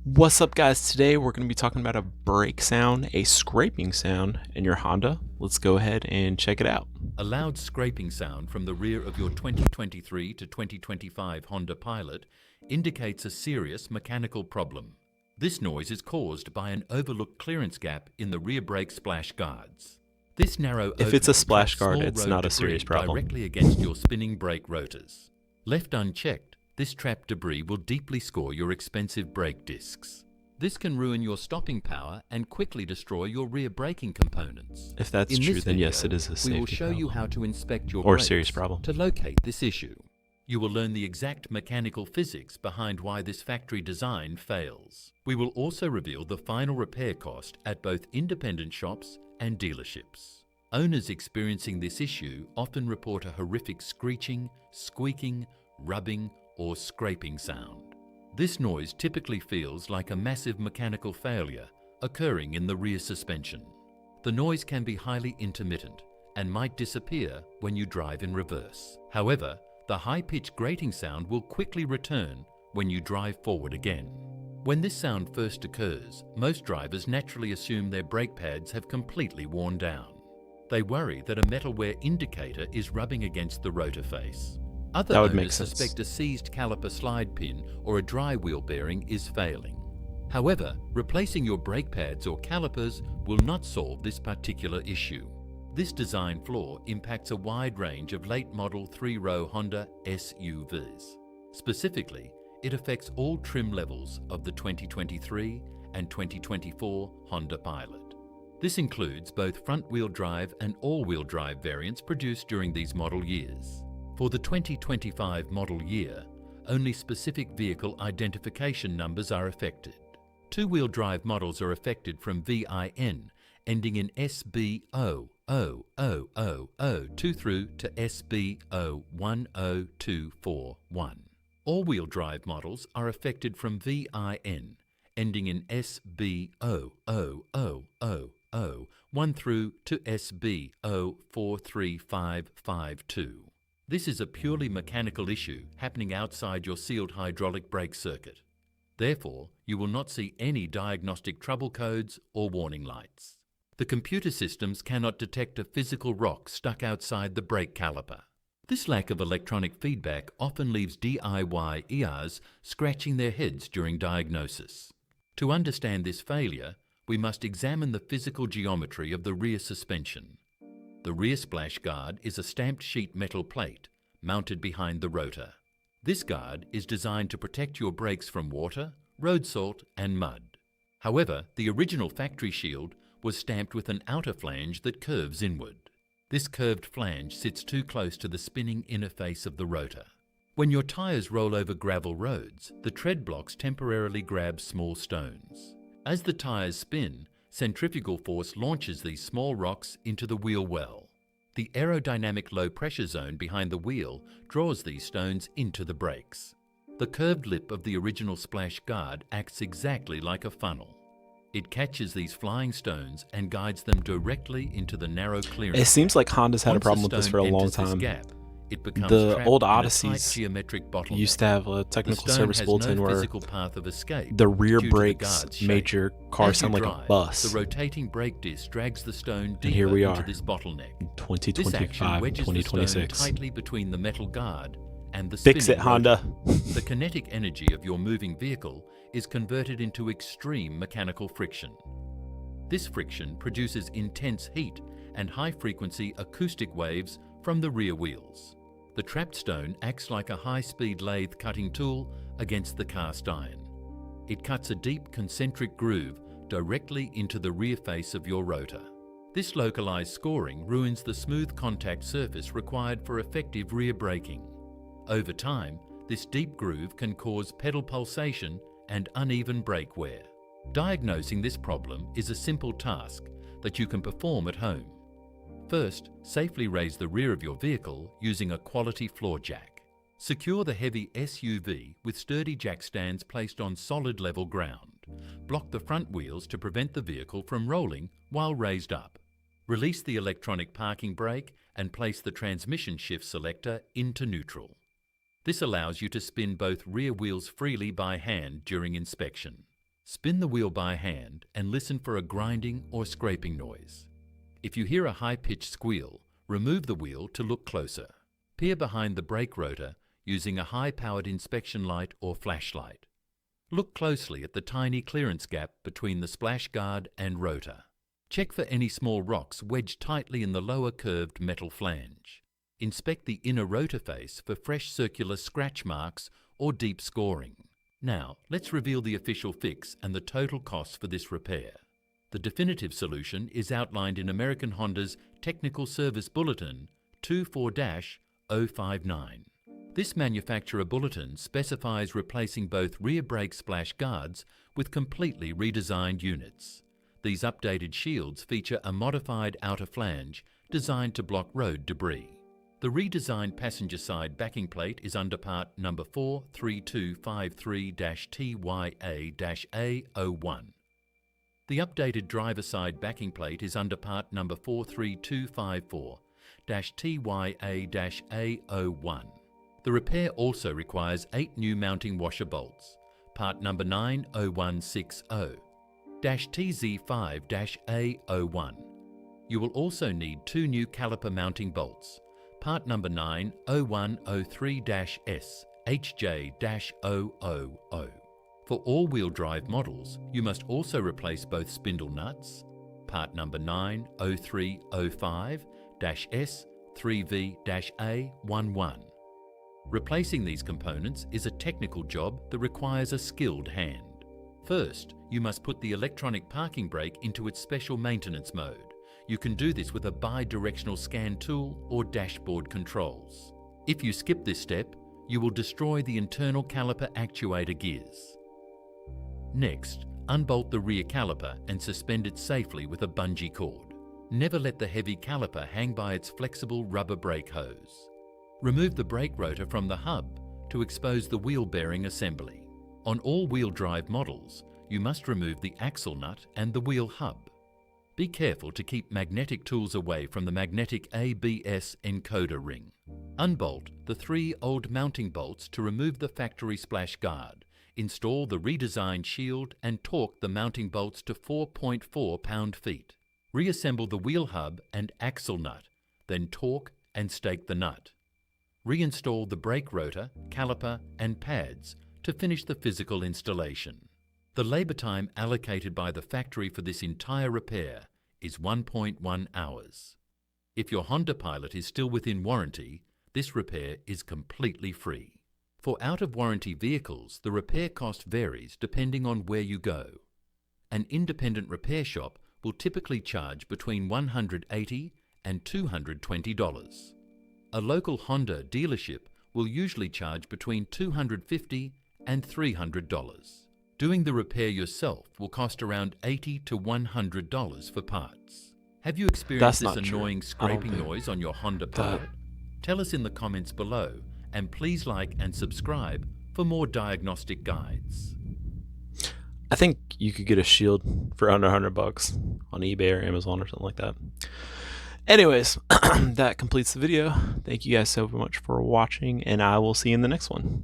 What's up, guys? Today we're going to be talking about a brake sound, a scraping sound in your Honda. Let's go ahead and check it out. A loud scraping sound from the rear of your 2023 to 2025 Honda Pilot indicates a serious mechanical problem. This noise is caused by an overlooked clearance gap in the rear brake splash guards. This narrow If it's a opening splash traps guard, small it's road not a debris serious problem. directly against your spinning brake rotors. Left unchecked, this trapped debris will deeply score your expensive brake discs. This can ruin your stopping power and quickly destroy your rear braking components. If that's In true, this then video, yes, it is a safety we will show you problem. how to inspect your Or a brakes serious problem. to locate this issue. You will learn the exact mechanical physics behind why this factory design fails. We will also reveal the final repair cost at both independent shops and dealerships. Owners experiencing this issue often report a horrific screeching, squeaking, rubbing, or scraping sound. This noise typically feels like a massive mechanical failure occurring in the rear suspension. The noise can be highly intermittent and might disappear when you drive in reverse. However, the high-pitched grating sound will quickly return when you drive forward again. When this sound first occurs, most drivers naturally assume their brake pads have completely worn down. They worry that a metal wear indicator is rubbing against the rotor face. Other That would make owners sense. suspect a seized caliper slide pin or a dry wheel bearing is failing. However, replacing your brake pads or calipers will not solve this particular issue. This design flaw impacts a wide range of late-model three-row Honda SUVs. Specifically, it affects all trim levels of the 2023 and 2024 Honda Pilot. This includes both front-wheel drive and all-wheel drive variants produced during these model years. For the 2025 model year, only specific vehicle identification numbers are affected. Two-wheel drive models are affected from VIN, ending in SB00002 through to SB010241. All-wheel drive models are affected from VIN, ending in SB00001 through to SB043552. This is a purely mechanical issue happening outside your sealed hydraulic brake circuit. Therefore, you will not see any diagnostic trouble codes or warning lights. The computer systems cannot detect a physical rock stuck outside the brake caliper. This lack of electronic feedback often leaves DIY ERs scratching their heads during diagnosis. To understand this failure, we must examine the physical geometry of the rear suspension. The rear splash guard is a stamped sheet metal plate mounted behind the rotor. This guard is designed to protect your brakes from water, road salt, and mud. However, the original factory shield was stamped with an outer flange that curves inward. This curved flange sits too close to the spinning inner face of the rotor. When your tires roll over gravel roads, the tread blocks temporarily grab small stones. As the tires spin, centrifugal force launches these small rocks into the wheel well. The aerodynamic low-pressure zone behind the wheel draws these stones into the brakes. The curved lip of the original splash guard acts exactly like a funnel. It catches these flying stones and guides them directly into the narrow clearance. It seems like Honda's had a Once problem with this for a stone long enters this time. gap, it becomes The trapped old in a tight Odysseys geometric bottleneck. used to have a The technical stone service has bulletin no where physical path of escape the rear due to the brakes guard's shape. made your car As you sound like a drive, bus. The rotating brake disc drags the stone And deeper here we into are, this bottleneck. This 2025 action and wedges the stone 2026. tightly between the metal guard and the Fix it, spinning Honda. rotor. The kinetic energy of your moving vehicle is converted into extreme mechanical friction. This friction produces intense heat and high-frequency acoustic waves from the rear wheels. The trapped stone acts like a high-speed lathe cutting tool against the cast iron. It cuts a deep concentric groove directly into the rear face of your rotor. This localized scoring ruins the smooth contact surface required for effective rear braking. Over time, this deep groove can cause pedal pulsation and uneven brake wear. Diagnosing this problem is a simple task that you can perform at home. First, safely raise the rear of your vehicle using a quality floor jack. Secure the heavy SUV with sturdy jack stands placed on solid level ground. Block the front wheels to prevent the vehicle from rolling while raised up. Release the electronic parking brake and place the transmission shift selector into neutral. This allows you to spin both rear wheels freely by hand during inspection. Spin the wheel by hand and listen for a grinding or scraping noise. If you hear a high-pitched squeal, remove the wheel to look closer. Peer behind the brake rotor using a high-powered inspection light or flashlight. Look closely at the tiny clearance gap between the splash guard and rotor. Check for any small rocks wedged tightly in the lower curved metal flange. Inspect the inner rotor face for fresh circular scratch marks or deep scoring. Now, let's reveal the official fix and the total cost for this repair. The definitive solution is outlined in American Honda's Technical Service Bulletin 24-059. This manufacturer bulletin specifies replacing both rear brake splash guards with completely redesigned units. These updated shields feature a modified outer flange designed to block road debris. The redesigned passenger side backing plate is under part number 43253-TYA-A01. The updated driver side backing plate is under part number 43254-TYA-A01. The repair also requires 8 new mounting washer bolts, part number 90160-TZ5-A01. You will also need 2 new caliper mounting bolts, part number 90103-S HJ-000. For all-wheel drive models, you must also replace both spindle nuts, part number 90305-S 3V-A11. Replacing these components is a technical job that requires a skilled hand. First, you must put the electronic parking brake into its special maintenance mode. You can do this with a bi-directional scan tool or dashboard controls. If you skip this step, you will destroy the internal caliper actuator gears. Next, unbolt the rear caliper and suspend it safely with a bungee cord. Never let the heavy caliper hang by its flexible rubber brake hose. Remove the brake rotor from the hub to expose the wheel bearing assembly. On all-wheel drive models, you must remove the axle nut and the wheel hub. Be careful to keep magnetic tools away from the magnetic ABS encoder ring. Unbolt the 3 old mounting bolts to remove the factory splash guard. Install the redesigned shield and torque the mounting bolts to 4.4 pound-feet. Reassemble the wheel hub and axle nut, then torque and stake the nut. Reinstall the brake rotor, caliper and pads to finish the physical installation. The labour time allocated by the factory for this entire repair is 1.1 hours. If your Honda Pilot is still within warranty, this repair is completely free. For out-of-warranty vehicles, the repair cost varies depending on where you go. An independent repair shop will typically charge between $180 and $220. A local Honda dealership will usually charge between $250 and $300. Doing the repair yourself will cost around $80 to $100 for parts. Have you experienced this annoying scraping noise on your Honda Pilot? Tell us in the comments below, and please like and subscribe for more diagnostic guides. I think you could get a shield for under $100 on eBay or Amazon or something like that. Anyways, that completes the video. Thank you guys so much for watching, and I will see you in the next one.